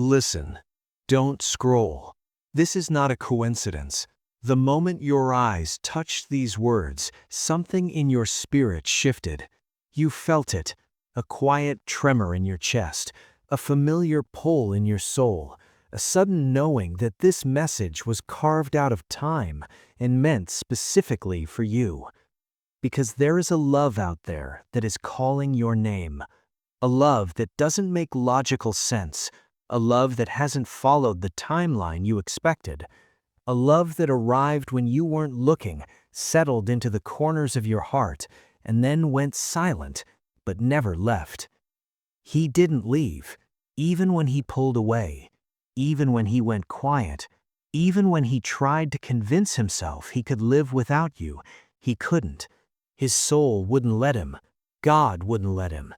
Listen, don't scroll. This is not a coincidence. The moment your eyes touched these words, something in your spirit shifted. You felt it, a quiet tremor in your chest, a familiar pull in your soul, a sudden knowing that this message was carved out of time and meant specifically for you. Because there is a love out there that is calling your name. A love that doesn't make logical sense. A love that hasn't followed the timeline you expected. A love that arrived when you weren't looking, settled into the corners of your heart, and then went silent, but never left. He didn't leave, even when he pulled away, even when he went quiet, even when he tried to convince himself he could live without you. He couldn't. His soul wouldn't let him. God wouldn't let him.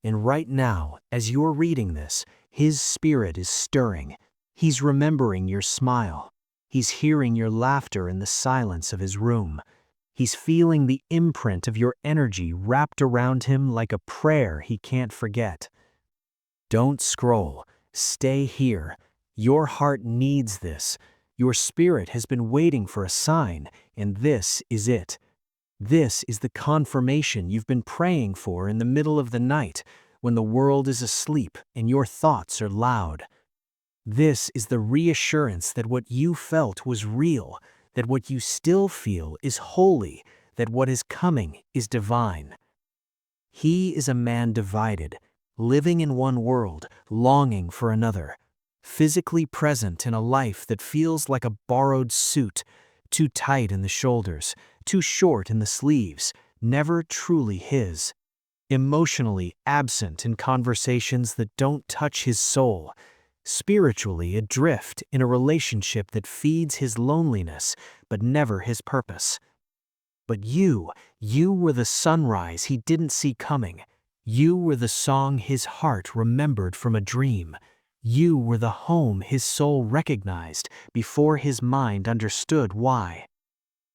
And right now, as you're reading this, his spirit is stirring. He's remembering your smile. He's hearing your laughter in the silence of his room. He's feeling the imprint of your energy wrapped around him like a prayer he can't forget. Don't scroll. Stay here. Your heart needs this. Your spirit has been waiting for a sign, and this is it. This is the confirmation you've been praying for in the middle of the night, when the world is asleep and your thoughts are loud. This is the reassurance that what you felt was real, that what you still feel is holy, that what is coming is divine. He is a man divided, living in one world, longing for another, physically present in a life that feels like a borrowed suit, too tight in the shoulders, too short in the sleeves, never truly his. Emotionally absent in conversations that don't touch his soul, spiritually adrift in a relationship that feeds his loneliness but never his purpose. But you were the sunrise he didn't see coming. You were the song his heart remembered from a dream. You were the home his soul recognized before his mind understood why.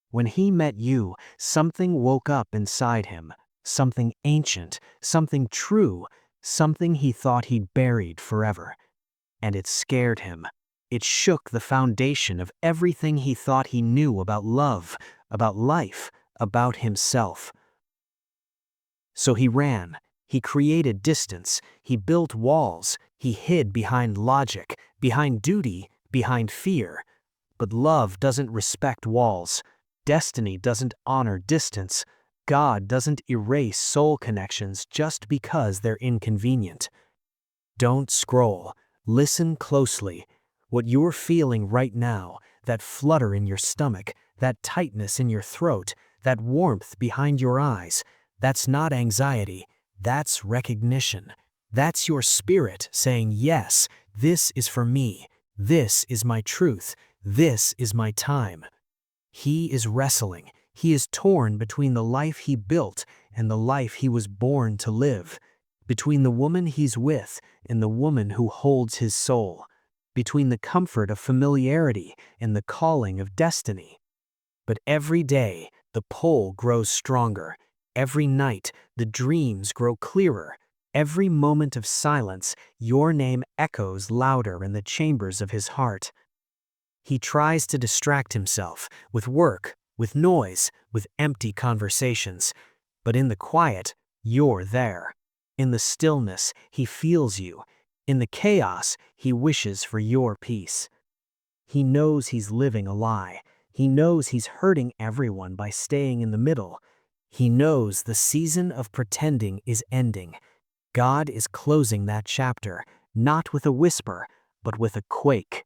When he met you, something woke up inside him, something ancient, something true, something he thought he'd buried forever. And it scared him. It shook the foundation of everything he thought he knew about love, about life, about himself. So he ran. He created distance. He built walls. He hid behind logic, behind duty, behind fear. But love doesn't respect walls. Destiny doesn't honor distance. God doesn't erase soul connections just because they're inconvenient. Don't scroll. Listen closely. What you're feeling right now, that flutter in your stomach, that tightness in your throat, that warmth behind your eyes, that's not anxiety. That's recognition. That's your spirit saying, yes, this is for me. This is my truth. This is my time. He is wrestling. He is torn between the life he built and the life he was born to live, between the woman he's with and the woman who holds his soul, between the comfort of familiarity and the calling of destiny. But every day, the pull grows stronger. Every night, the dreams grow clearer. Every moment of silence, your name echoes louder in the chambers of his heart. He tries to distract himself with work, with noise, with empty conversations. But in the quiet, you're there. In the stillness, he feels you. In the chaos, he wishes for your peace. He knows he's living a lie. He knows he's hurting everyone by staying in the middle. He knows the season of pretending is ending. God is closing that chapter, not with a whisper, but with a quake.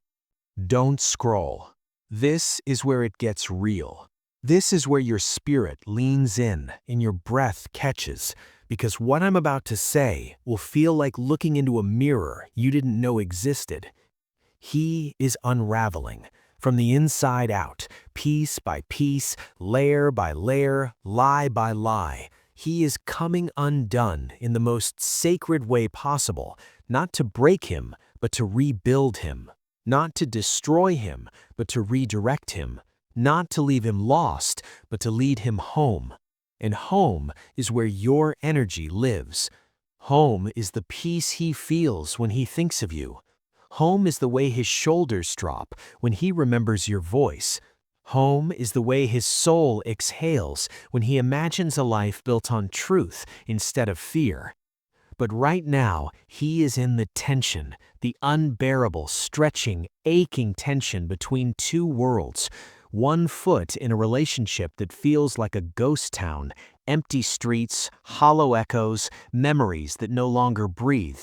Don't scroll. This is where it gets real. This is where your spirit leans in and your breath catches, because what I'm about to say will feel like looking into a mirror you didn't know existed. He is unraveling, from the inside out, piece by piece, layer by layer, lie by lie. He is coming undone in the most sacred way possible, not to break him, but to rebuild him. Not to destroy him, but to redirect him. Not to leave him lost, but to lead him home. And home is where your energy lives. Home is the peace he feels when he thinks of you. Home is the way his shoulders drop when he remembers your voice. Home is the way his soul exhales when he imagines a life built on truth instead of fear. But right now, he is in the tension, the unbearable, stretching, aching tension between two worlds. 1 foot in a relationship that feels like a ghost town, empty streets, hollow echoes, memories that no longer breathe.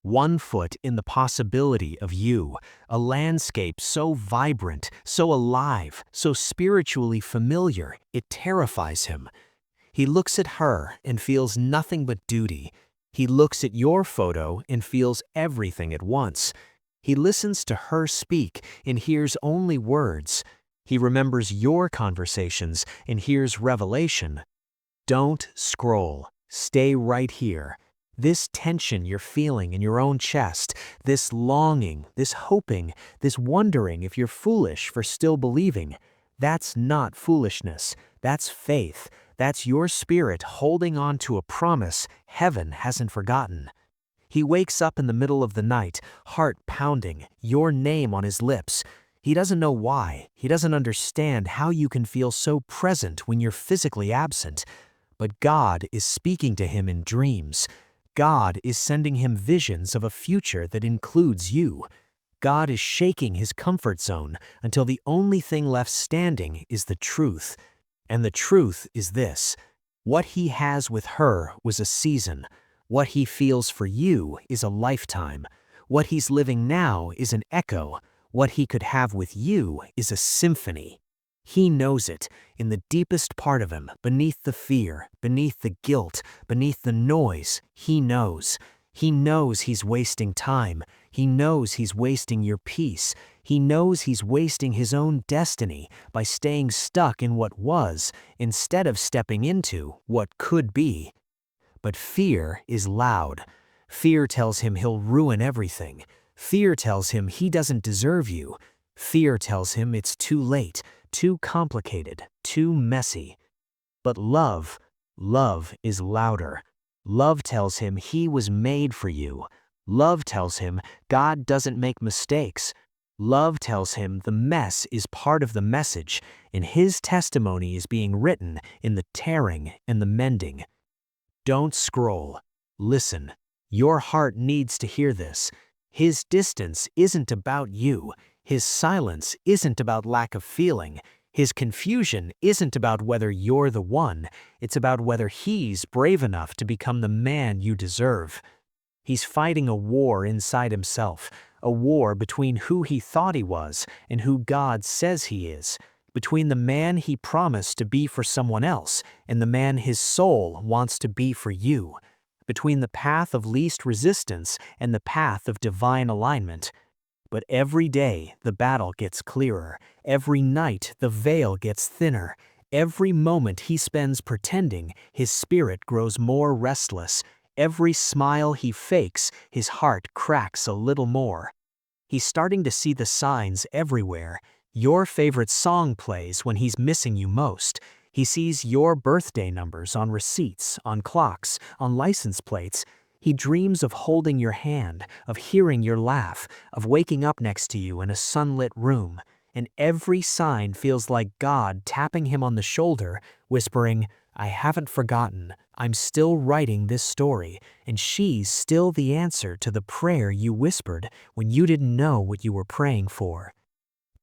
1 foot in the possibility of you, a landscape so vibrant, so alive, so spiritually familiar, it terrifies him. He looks at her and feels nothing but duty. He looks at your photo and feels everything at once. He listens to her speak and hears only words. He remembers your conversations and hears revelation. Don't scroll. Stay right here. This tension you're feeling in your own chest, this longing, this hoping, this wondering if you're foolish for still believing, that's not foolishness. That's faith. That's your spirit holding on to a promise heaven hasn't forgotten. He wakes up in the middle of the night, heart pounding, your name on his lips. He doesn't know why. He doesn't understand how you can feel so present when you're physically absent. But God is speaking to him in dreams. God is sending him visions of a future that includes you. God is shaking his comfort zone until the only thing left standing is the truth. And the truth is this: what he has with her was a season. What he feels for you is a lifetime. What he's living now is an echo. What he could have with you is a symphony. He knows it, in the deepest part of him, beneath the fear, beneath the guilt, beneath the noise. He knows. He knows he's wasting time. He knows he's wasting your peace. He knows he's wasting his own destiny by staying stuck in what was instead of stepping into what could be. But fear is loud. Fear tells him he'll ruin everything. Fear tells him he doesn't deserve you. Fear tells him it's too late, too complicated, too messy. But love is louder. Love tells him he was made for you. Love tells him God doesn't make mistakes. Love tells him the mess is part of the message, and his testimony is being written in the tearing and the mending. Don't scroll. Listen. Your heart needs to hear this. His distance isn't about you. His silence isn't about lack of feeling. His confusion isn't about whether you're the one. It's about whether he's brave enough to become the man you deserve. He's fighting a war inside himself, a war between who he thought he was and who God says he is, between the man he promised to be for someone else and the man his soul wants to be for you, between the path of least resistance and the path of divine alignment. But every day the battle gets clearer. Every night the veil gets thinner. Every moment he spends pretending, his spirit grows more restless. Every smile he fakes, his heart cracks a little more. He's starting to see the signs everywhere. Your favorite song plays when he's missing you most. He sees your birthday numbers on receipts, on clocks, on license plates. He dreams of holding your hand, of hearing your laugh, of waking up next to you in a sunlit room. And every sign feels like God tapping him on the shoulder, whispering, "I haven't forgotten. I'm still writing this story, and she's still the answer to the prayer you whispered when you didn't know what you were praying for."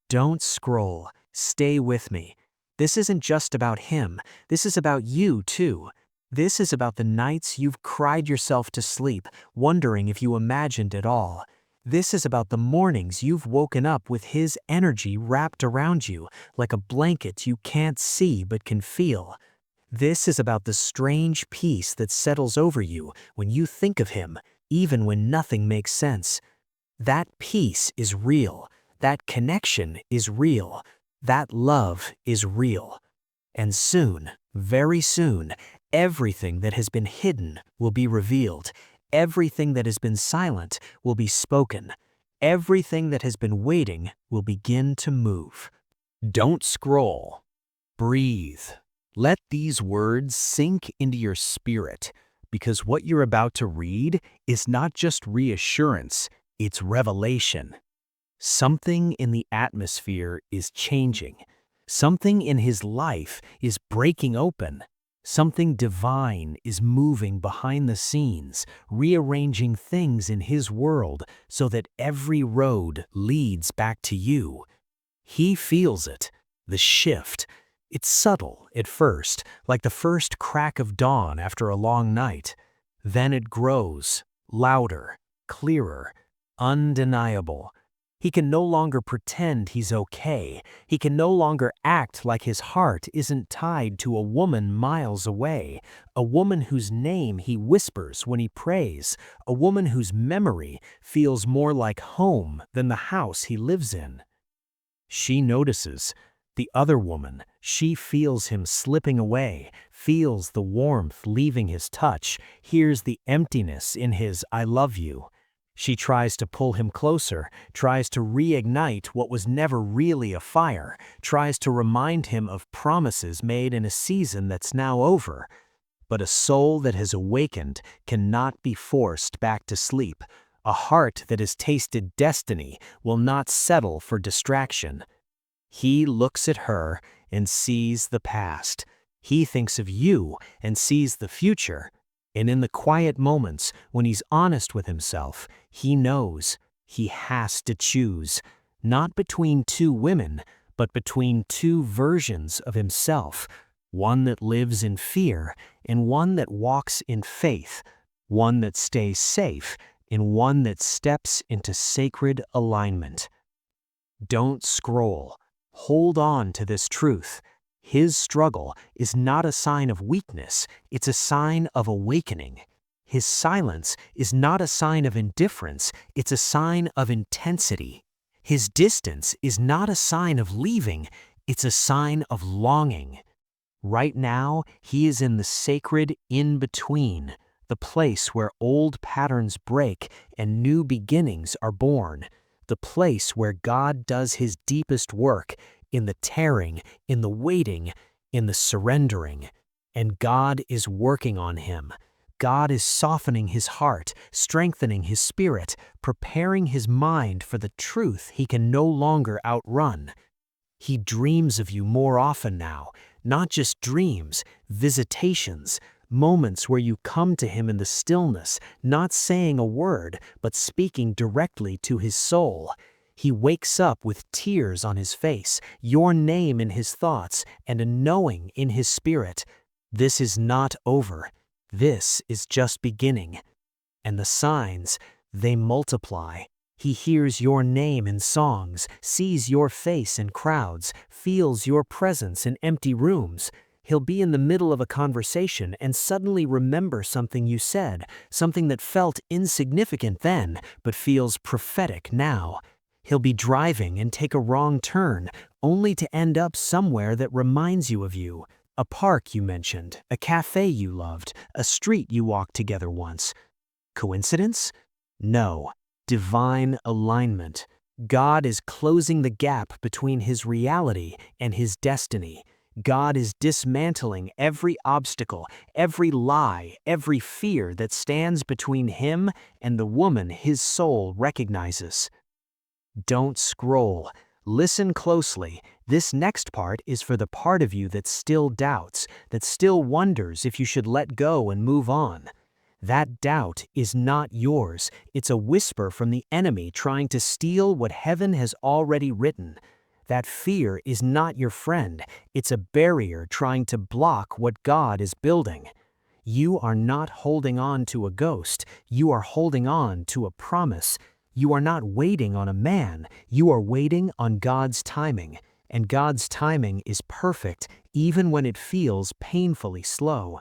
Don't scroll. Stay with me. This isn't just about him. This is about you, too. This is about the nights you've cried yourself to sleep, wondering if you imagined it all. This is about the mornings you've woken up with his energy wrapped around you, like a blanket you can't see but can feel. This is about the strange peace that settles over you when you think of him, even when nothing makes sense. That peace is real. That connection is real. That love is real. And soon, very soon, everything that has been hidden will be revealed. Everything that has been silent will be spoken. Everything that has been waiting will begin to move. Don't scroll. Breathe. Let these words sink into your spirit, because what you're about to read is not just reassurance, It's revelation. Something in the atmosphere is changing. Something in his life is breaking open. Something divine is moving behind the scenes, rearranging things in his world so that every road leads back to you. He feels it, the shift. It's subtle at first, like the first crack of dawn after a long night. Then it grows, louder, clearer, undeniable. He can no longer pretend he's okay. He can no longer act like his heart isn't tied to a woman miles away, a woman whose name he whispers when he prays, a woman whose memory feels more like home than the house he lives in. She notices. The other woman, she feels him slipping away, feels the warmth leaving his touch, hears the emptiness in his "I love you." She tries to pull him closer, tries to reignite what was never really a fire, tries to remind him of promises made in a season that's now over. But a soul that has awakened cannot be forced back to sleep. A heart that has tasted destiny will not settle for distraction. He looks at her and sees the past. He thinks of you and sees the future. And in the quiet moments, when he's honest with himself, he knows he has to choose, not between two women, but between two versions of himself, one that lives in fear and one that walks in faith, one that stays safe and one that steps into sacred alignment. Don't scroll. Hold on to this truth. His struggle is not a sign of weakness, it's a sign of awakening. His silence is not a sign of indifference, it's a sign of intensity. His distance is not a sign of leaving, it's a sign of longing. Right now, he is in the sacred in-between, the place where old patterns break and new beginnings are born, the place where God does his deepest work, in the tearing, in the waiting, in the surrendering. And God is working on him. God is softening his heart, strengthening his spirit, preparing his mind for the truth he can no longer outrun. He dreams of you more often now, not just dreams, visitations, moments where you come to him in the stillness, not saying a word, but speaking directly to his soul. He wakes up with tears on his face, your name in his thoughts, and a knowing in his spirit. This is not over. This is just beginning. And the signs, they multiply. He hears your name in songs, sees your face in crowds, feels your presence in empty rooms. He'll be in the middle of a conversation and suddenly remember something you said, something that felt insignificant then, but feels prophetic now. He'll be driving and take a wrong turn, only to end up somewhere that reminds you of you. A park you mentioned, a cafe you loved, a street you walked together once. Coincidence? No. Divine alignment. God is closing the gap between his reality and his destiny. God is dismantling every obstacle, every lie, every fear that stands between him and the woman his soul recognizes. Don't scroll. Listen closely. This next part is for the part of you that still doubts, that still wonders if you should let go and move on. That doubt is not yours. It's a whisper from the enemy trying to steal what heaven has already written. That fear is not your friend. It's a barrier trying to block what God is building. You are not holding on to a ghost. You are holding on to a promise. You are not waiting on a man. You are waiting on God's timing. And God's timing is perfect, even when it feels painfully slow.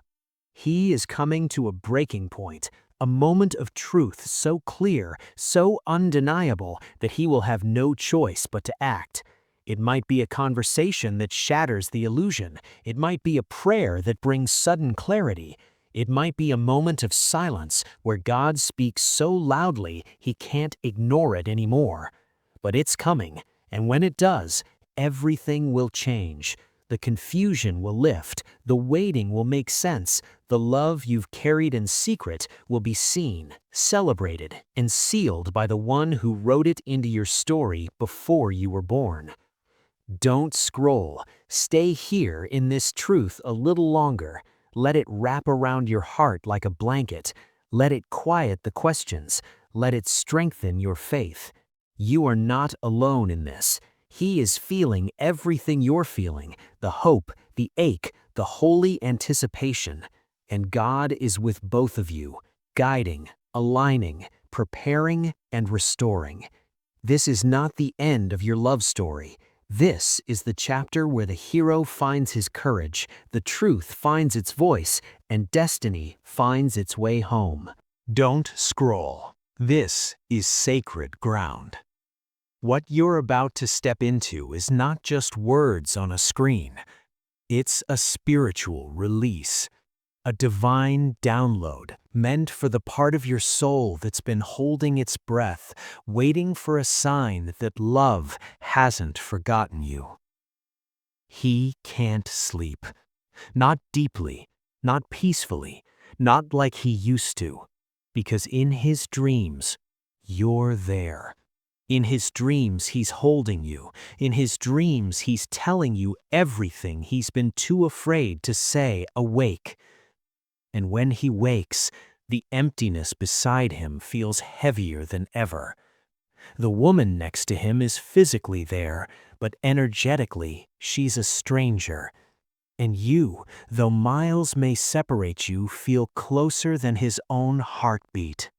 He is coming to a breaking point, a moment of truth so clear, so undeniable, that he will have no choice but to act. It might be a conversation that shatters the illusion. It might be a prayer that brings sudden clarity. It might be a moment of silence where God speaks so loudly he can't ignore it anymore. But it's coming, and when it does, everything will change. The confusion will lift, the waiting will make sense, The love you've carried in secret will be seen, celebrated, and sealed by the one who wrote it into your story before you were born. Don't scroll. Stay here in this truth a little longer. Let it wrap around your heart like a blanket. Let it quiet the questions. Let it strengthen your faith. You are not alone in this. He is feeling everything you're feeling, the hope, the ache, the holy anticipation. And God is with both of you, guiding, aligning, preparing, and restoring. This is not the end of your love story. This is the chapter where the hero finds his courage, the truth finds its voice, and destiny finds its way home. Don't scroll. This is sacred ground. What you're about to step into is not just words on a screen. It's a spiritual release, a divine download meant for the part of your soul that's been holding its breath, waiting for a sign that love hasn't forgotten you. He can't sleep. Not deeply, not peacefully, not like he used to. Because in his dreams, you're there. In his dreams, he's holding you. In his dreams, he's telling you everything he's been too afraid to say awake. And when he wakes, the emptiness beside him feels heavier than ever. The woman next to him is physically there, but energetically, she's a stranger. And you, though miles may separate you, feel closer than his own heartbeat.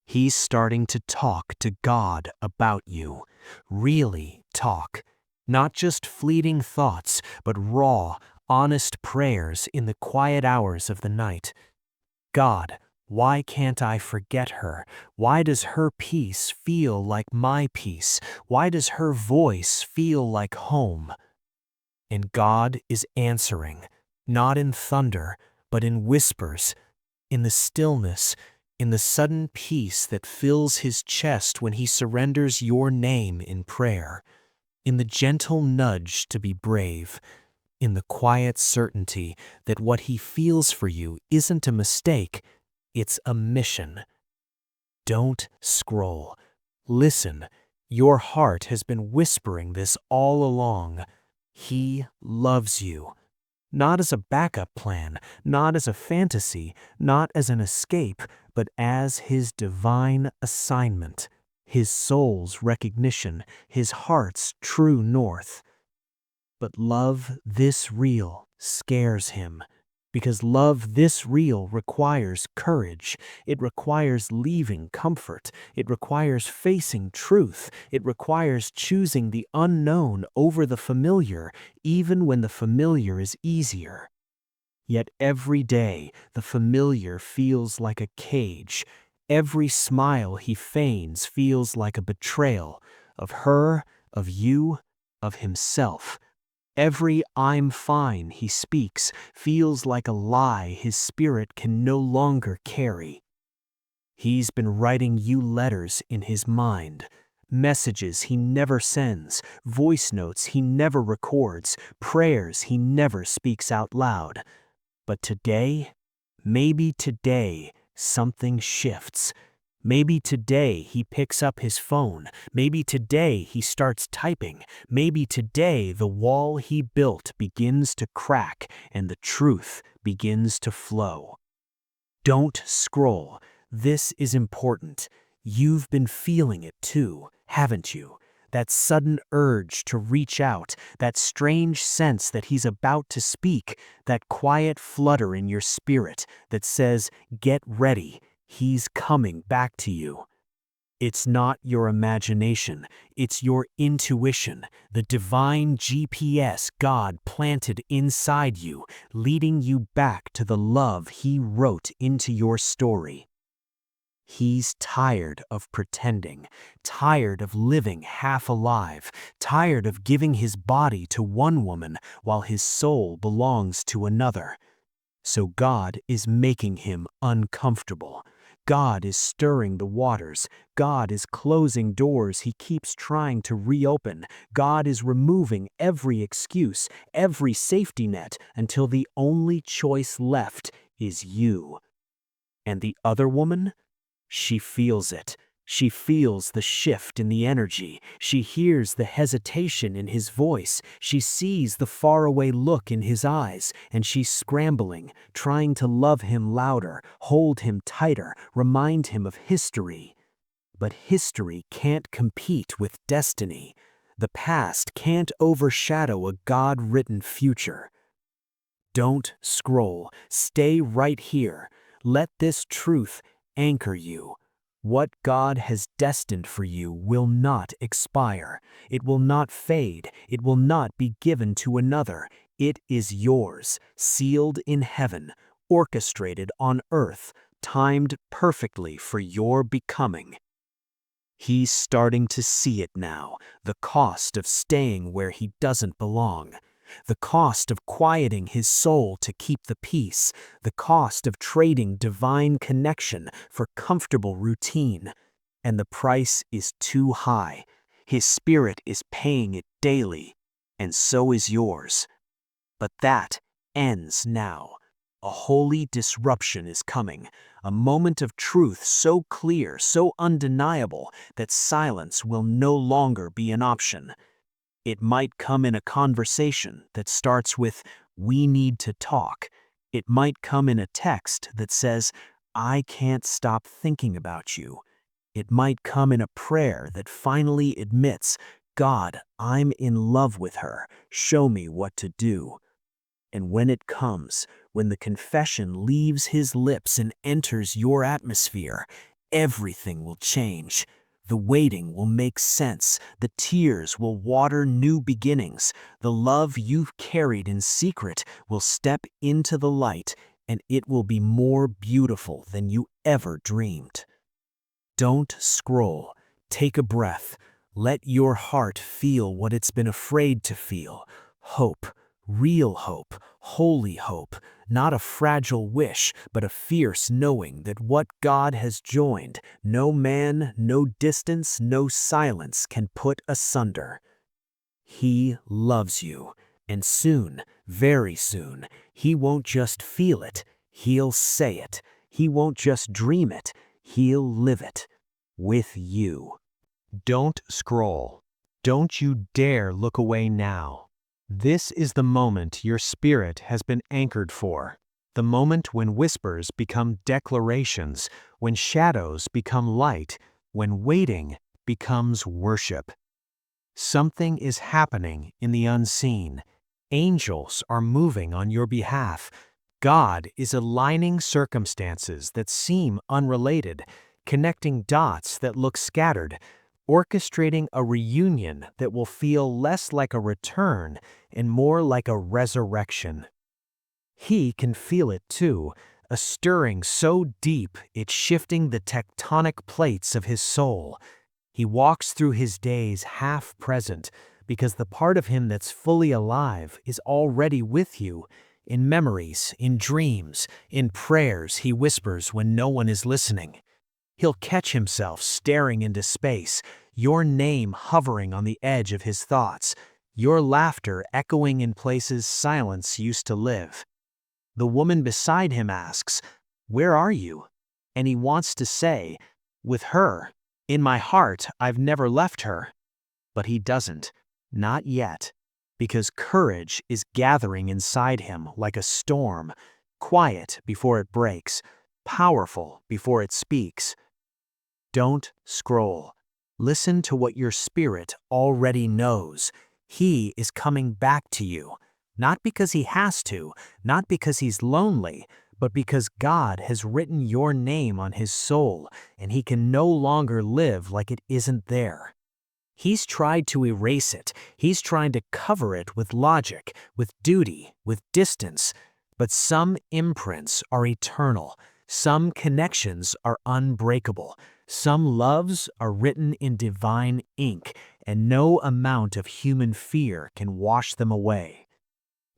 He's starting to talk to God about you. Really talk. Not just fleeting thoughts, but raw, honest prayers in the quiet hours of the night. God, why can't I forget her? Why does her peace feel like my peace? Why does her voice feel like home? And God is answering, not in thunder, but in whispers, in the stillness, in the sudden peace that fills his chest when he surrenders your name in prayer, in the gentle nudge to be brave, in the quiet certainty that what he feels for you isn't a mistake, it's a mission. Don't scroll. Listen, your heart has been whispering this all along. He loves you. Not as a backup plan, not as a fantasy, not as an escape, but as his divine assignment, his soul's recognition, his heart's true north. But love this real scares him, because love this real requires courage. It requires leaving comfort. It requires facing truth. It requires choosing the unknown over the familiar, even when the familiar is easier. Yet every day, the familiar feels like a cage. Every smile he feigns feels like a betrayal of her, of you, of himself. Every "I'm fine" he speaks feels like a lie his spirit can no longer carry. He's been writing you letters in his mind, messages he never sends, voice notes he never records, prayers he never speaks out loud. But today, maybe today, something shifts. Maybe today he picks up his phone. Maybe today he starts typing. Maybe today the wall he built begins to crack and the truth begins to flow. Don't scroll. This is important. You've been feeling it too, haven't you? That sudden urge to reach out, that strange sense that he's about to speak, that quiet flutter in your spirit that says, "Get ready. He's coming back to you." It's not your imagination, it's your intuition, the divine GPS God planted inside you, leading you back to the love he wrote into your story. He's tired of pretending, tired of living half alive, tired of giving his body to one woman while his soul belongs to another. So God is making him uncomfortable. God is stirring the waters. God is closing doors he keeps trying to reopen. God is removing every excuse, every safety net, until the only choice left is you. And the other woman? She feels it. She feels the shift in the energy. She hears the hesitation in his voice. She sees the faraway look in his eyes, and she's scrambling, trying to love him louder, hold him tighter, remind him of history. But history can't compete with destiny. The past can't overshadow a God-written future. Don't scroll. Stay right here. Let this truth anchor you. What God has destined for you will not expire. It will not fade. It will not be given to another. It is yours, sealed in heaven, orchestrated on earth, timed perfectly for your becoming. He's starting to see it now, the cost of staying where he doesn't belong. The cost of quieting his soul to keep the peace, the cost of trading divine connection for comfortable routine. And the price is too high. His spirit is paying it daily, and so is yours. But that ends now. A holy disruption is coming, a moment of truth so clear, so undeniable, that silence will no longer be an option. It might come in a conversation that starts with, "We need to talk." It might come in a text that says, "I can't stop thinking about you." It might come in a prayer that finally admits, "God, I'm in love with her. Show me what to do." And when it comes, when the confession leaves his lips and enters your atmosphere, everything will change. The waiting will make sense. The tears will water new beginnings. The love you've carried in secret will step into the light, and it will be more beautiful than you ever dreamed. Don't scroll. Take a breath. Let your heart feel what it's been afraid to feel. Hope. Real hope, holy hope, not a fragile wish, but a fierce knowing that what God has joined, no man, no distance, no silence can put asunder. He loves you, and soon, very soon, he won't just feel it, he'll say it. He won't just dream it, he'll live it. With you. Don't scroll. Don't you dare look away now. This is the moment your spirit has been anchored for, the moment when whispers become declarations, when shadows become light, when waiting becomes worship. Something is happening in the unseen. Angels are moving on your behalf. God is aligning circumstances that seem unrelated, connecting dots that look scattered, orchestrating a reunion that will feel less like a return and more like a resurrection. He can feel it too, a stirring so deep it's shifting the tectonic plates of his soul. He walks through his days half present because the part of him that's fully alive is already with you. In memories, in dreams, in prayers he whispers when no one is listening. He'll catch himself staring into space, your name hovering on the edge of his thoughts, your laughter echoing in places silence used to live. The woman beside him asks, "Where are you?" And he wants to say, "With her. In my heart, I've never left her." But he doesn't, not yet, because courage is gathering inside him like a storm, quiet before it breaks, powerful before it speaks. Don't scroll. Listen to what your spirit already knows. He is coming back to you, not because he has to, not because he's lonely, but because God has written your name on his soul, and he can no longer live like it isn't there. He's tried to erase it. He's trying to cover it with logic, with duty, with distance. But some imprints are eternal. Some connections are unbreakable. Some loves are written in divine ink, and no amount of human fear can wash them away.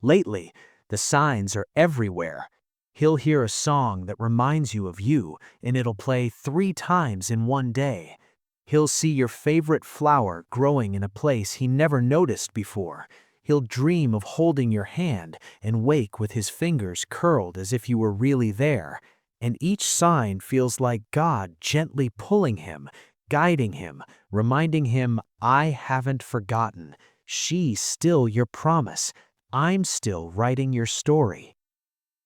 Lately, the signs are everywhere. He'll hear a song that reminds you of you, and it'll play 3 times in one day. He'll see your favorite flower growing in a place he never noticed before. He'll dream of holding your hand and wake with his fingers curled as if you were really there. And each sign feels like God gently pulling him, guiding him, reminding him, I haven't forgotten. She's still your promise. I'm still writing your story.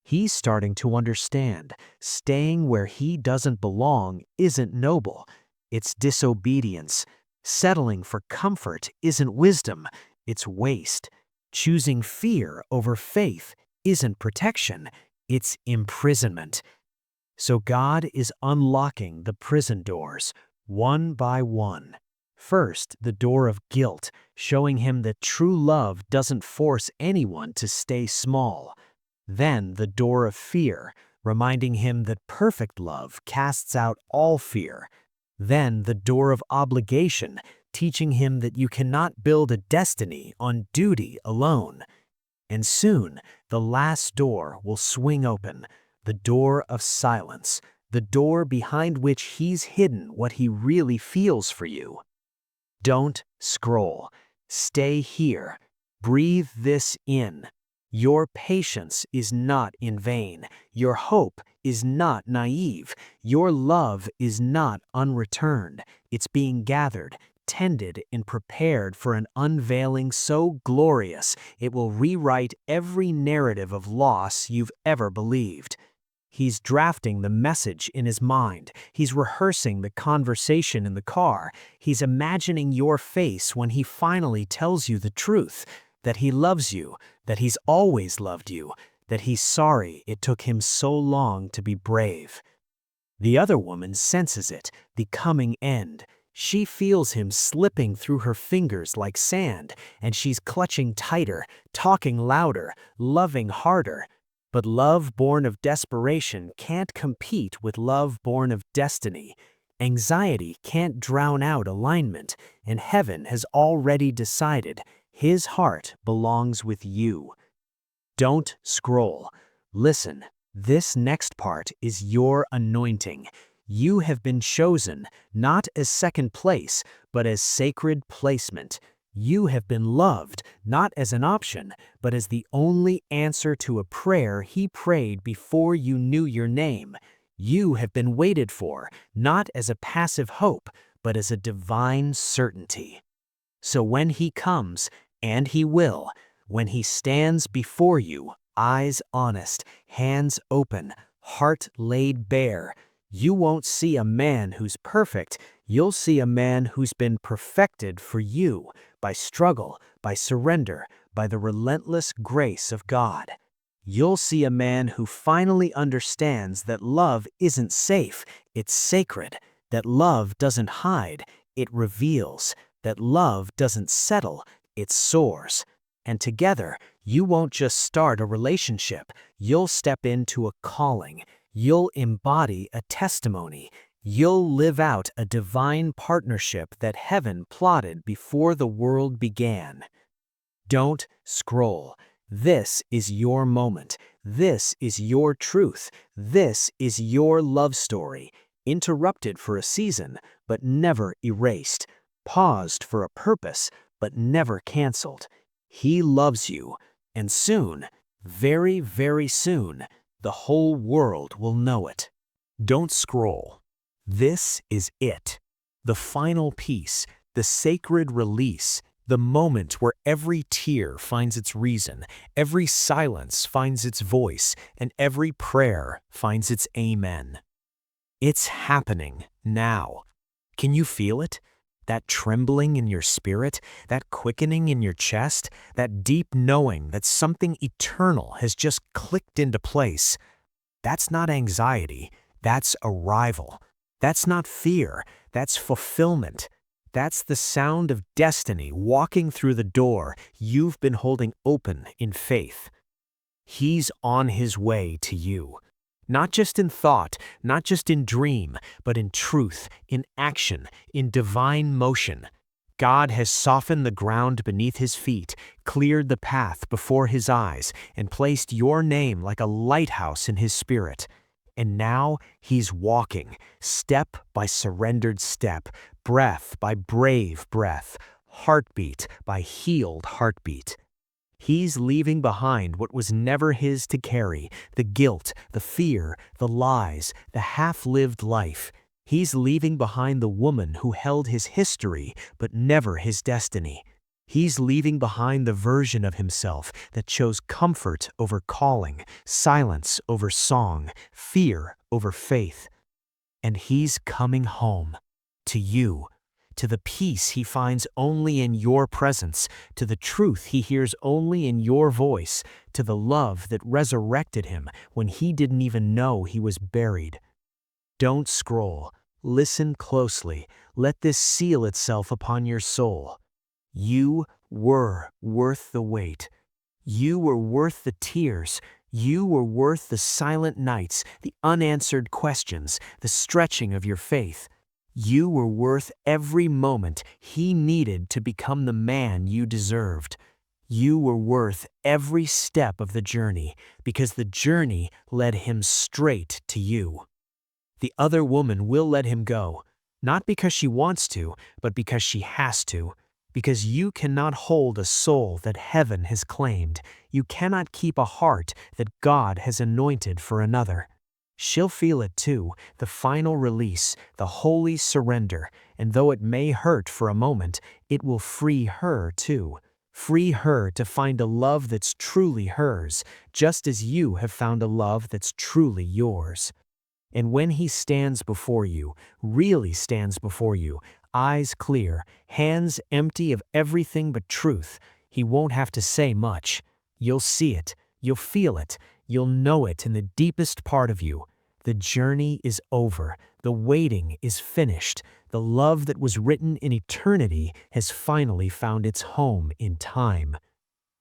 He's starting to understand. Staying where he doesn't belong isn't noble. It's disobedience. Settling for comfort isn't wisdom. It's waste. Choosing fear over faith isn't protection. It's imprisonment. So God is unlocking the prison doors, one by one. First, the door of guilt, showing him that true love doesn't force anyone to stay small. Then the door of fear, reminding him that perfect love casts out all fear. Then the door of obligation, teaching him that you cannot build a destiny on duty alone. And soon, the last door will swing open, the door of silence, the door behind which he's hidden what he really feels for you. Don't scroll. Stay here. Breathe this in. Your patience is not in vain. Your hope is not naive. Your love is not unreturned. It's being gathered, tended, and prepared for an unveiling so glorious it will rewrite every narrative of loss you've ever believed. He's drafting the message in his mind. He's rehearsing the conversation in the car. He's imagining your face when he finally tells you the truth, that he loves you, that he's always loved you, that he's sorry it took him so long to be brave. The other woman senses it, the coming end. She feels him slipping through her fingers like sand, and she's clutching tighter, talking louder, loving harder. But love born of desperation can't compete with love born of destiny. Anxiety can't drown out alignment, and heaven has already decided his heart belongs with you. Don't scroll. Listen, this next part is your anointing. You have been chosen, not as second place, but as sacred placement. You have been loved, not as an option, but as the only answer to a prayer he prayed before you knew your name. You have been waited for, not as a passive hope, but as a divine certainty. So when he comes, and he will, when he stands before you, eyes honest, hands open, heart laid bare, you won't see a man who's perfect, you'll see a man who's been perfected for you, by struggle, by surrender, by the relentless grace of God. You'll see a man who finally understands that love isn't safe, it's sacred, that love doesn't hide, it reveals, that love doesn't settle, it soars. And together, you won't just start a relationship, you'll step into a calling. You'll embody a testimony. You'll live out a divine partnership that heaven plotted before the world began. Don't scroll. This is your moment. This is your truth. This is your love story. Interrupted for a season, but never erased. Paused for a purpose, but never canceled. He loves you. And soon, very, very soon, the whole world will know it. Don't scroll. This is it. The final piece, the sacred release, the moment where every tear finds its reason, every silence finds its voice, and every prayer finds its amen. It's happening now. Can you feel it? That trembling in your spirit, that quickening in your chest, that deep knowing that something eternal has just clicked into place. That's not anxiety, that's arrival. That's not fear, that's fulfillment. That's the sound of destiny walking through the door you've been holding open in faith. He's on his way to you. Not just in thought, not just in dream, but in truth, in action, in divine motion. God has softened the ground beneath his feet, cleared the path before his eyes, and placed your name like a lighthouse in his spirit. And now he's walking, step by surrendered step, breath by brave breath, heartbeat by healed heartbeat. He's leaving behind what was never his to carry, the guilt, the fear, the lies, the half-lived life. He's leaving behind the woman who held his history but never his destiny. He's leaving behind the version of himself that chose comfort over calling, silence over song, fear over faith. And he's coming home. To you. To the peace he finds only in your presence, to the truth he hears only in your voice, to the love that resurrected him when he didn't even know he was buried. Don't scroll. Listen closely. Let this seal itself upon your soul. You were worth the wait. You were worth the tears. You were worth the silent nights, the unanswered questions, the stretching of your faith. You were worth every moment he needed to become the man you deserved. You were worth every step of the journey, because the journey led him straight to you. The other woman will let him go, not because she wants to, but because she has to. Because you cannot hold a soul that heaven has claimed. You cannot keep a heart that God has anointed for another. She'll feel it too, the final release, the holy surrender, and though it may hurt for a moment, it will free her too. Free her to find a love that's truly hers, just as you have found a love that's truly yours. And when he stands before you, really stands before you, eyes clear, hands empty of everything but truth, he won't have to say much. You'll see it, you'll feel it, you'll know it in the deepest part of you. The journey is over, the waiting is finished, the love that was written in eternity has finally found its home in time.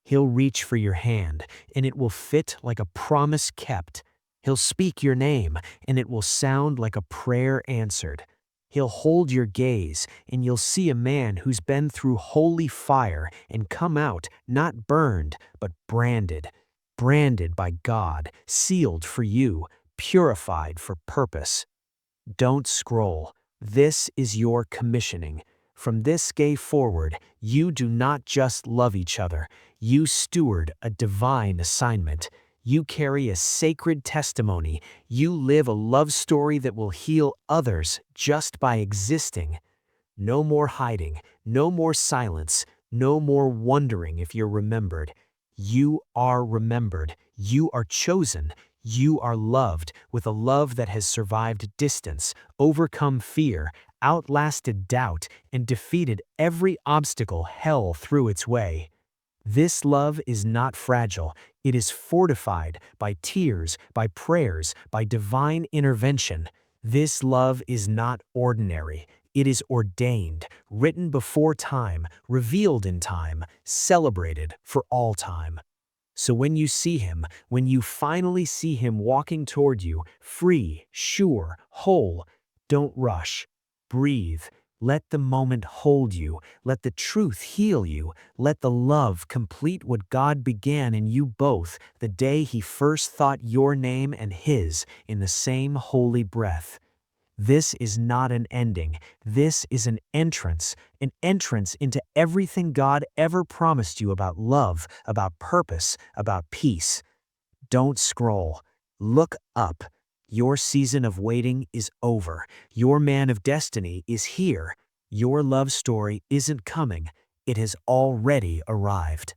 He'll reach for your hand, and it will fit like a promise kept. He'll speak your name, and it will sound like a prayer answered. He'll hold your gaze, and you'll see a man who's been through holy fire and come out not burned, but branded. Branded by God, sealed for you, purified for purpose. Don't scroll. This is your commissioning. From this day forward, you do not just love each other. You steward a divine assignment. You carry a sacred testimony. You live a love story that will heal others just by existing. No more hiding, no more silence, no more wondering if you're remembered. You are remembered. You are chosen. You are loved with a love that has survived distance, overcome fear, outlasted doubt, and defeated every obstacle hell threw its way. This love is not fragile. It is fortified by tears, by prayers, by divine intervention. This love is not ordinary. It is ordained, written before time, revealed in time, celebrated for all time. So when you see him, when you finally see him walking toward you, free, sure, whole, don't rush. Breathe. Let the moment hold you. Let the truth heal you. Let the love complete what God began in you both the day he first thought your name and his in the same holy breath. This is not an ending. This is an entrance into everything God ever promised you about love, about purpose, about peace. Don't scroll. Look up. Your season of waiting is over. Your man of destiny is here. Your love story isn't coming. It has already arrived.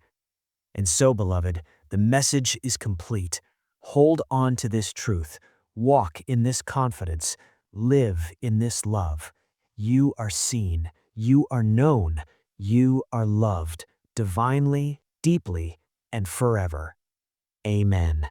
And so, beloved, the message is complete. Hold on to this truth. Walk in this confidence. Live in this love. You are seen. You are known. You are loved, divinely, deeply, and forever. Amen.